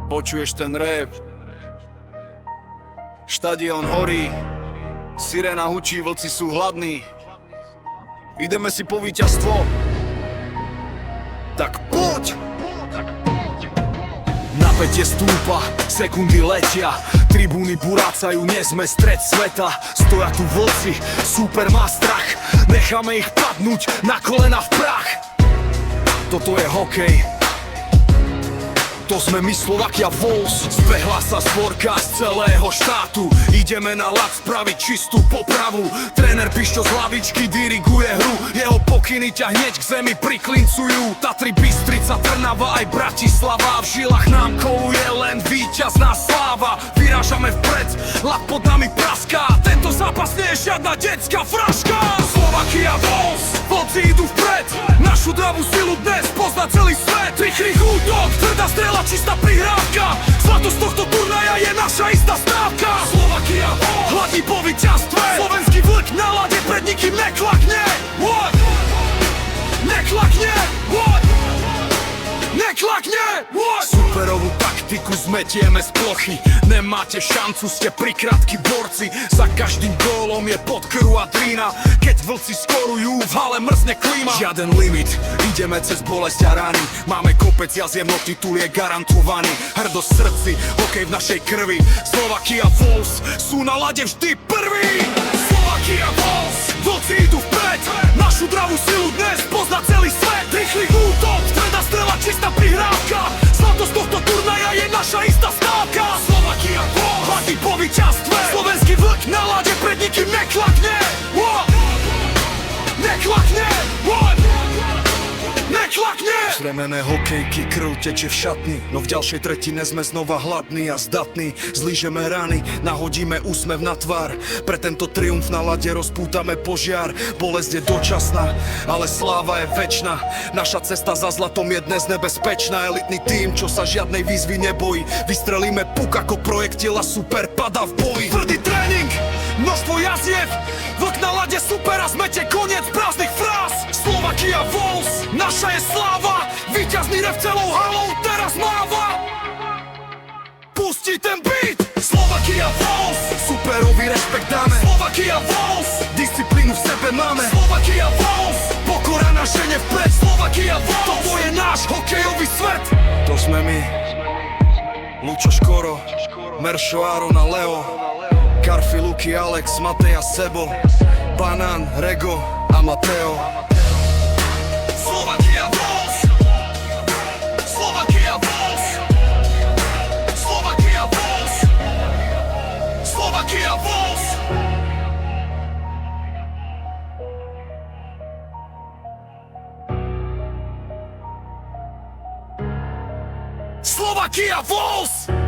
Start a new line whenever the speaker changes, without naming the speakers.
Počuješ ten rap? Štadión horí, sirena hučí, vlci sú hladní. Ideme si po víťazstvo. Tak poď! Napätie stúpa, sekundy letia, tribúny burácajú, nie sme stred sveta. Stoja tu vlci, súper má strach, necháme ich padnúť na kolena v prach. Toto je hokej, to sme my Slovakia Wolves. Zbehla sa zborka z celého štátu, ideme na ľad spraviť čistú popravu. Tréner Pišťo z hlavičky diriguje hru, jeho pokyny ťa hneď k zemi priklincujú. Tatry, Bystrica, Trnava aj Bratislava, v žilách nám koluje len víťazná sláva. Vyrážame vpred, ľad pod nami praská, tento zápas nie je žiadna detská fraška. Slovakia Wolves, vlci idú vpred, našu dravú silu dnes pozná celý svet. Rýchly útok, tvrdá strela, čistá prihrávka, zlato z tohto turnaja je naša istá stávka. Slovakia Wolves, hladí po víťazstve, slovenský vlk na lade pred nikým neklakne. What? Neklakne, what? Neklakne, what? Superovú taktiku zmetieme z plochy, nemáte šancu, ste prikrátky borci. Za každým gólom je podkrv a drína, keď vlci skorujú, v hale mrzne klíma. Žiaden limit, ideme cez bolesť a rány, máme kopec jaziemno, titul je garantovaný. Hrdosť v srdci, hokej v našej krvi, Slovakia Wolves sú na lade vždy prví. Slovakia Wolves, vlci idú vpred, našu dravú silu dnes pozná celý svet. Rýchly útok, tvrdá strela, čistá prihrávka, zlato z tohto turnaja je naša istá stávka. Slovakia Wolves, hladí po víťazstve, slovenský vlk na lade pred nikým neklakne. Neklakne, neklakne. Zremené hokejky, krv teče v šatni, no v ďalšej tretine sme znova hladní a zdatní. Zlížeme rany, nahodíme úsmev na tvár, pre tento triumf na lade rozpútame požiar. Bolesť je dočasná, ale sláva je večná, naša cesta za zlatom je dnes nebezpečná. Elitný tím, čo sa žiadnej výzvy nebojí, vystrelíme puk ako projektil a super pada v boji. Tvrdý tréning, množstvo jaziev, vlk na lade super a zmete koniec prázdnych fráz. Slovakia Wolves, naša je sláva, víťazný rev celou halou teraz máva. Pustí ten beat. Slovakia Wolves, superový rešpekt dáme. Slovakia Wolves, disciplínu v sebe máme. Slovakia Wolves, pokora na žene vpred. Slovakia Wolves, toto je náš hokejový svet. To sme my, Lučo Škoro, Meršo, Áron a Leo, Karfi, Luky, Alex, Matej a Sebo, Banán, Rego a Mateo. Slovakia Wolves, Slovakia Wolves, Slovakia Wolves, Slovakia Wolves. Slovakia Wolves.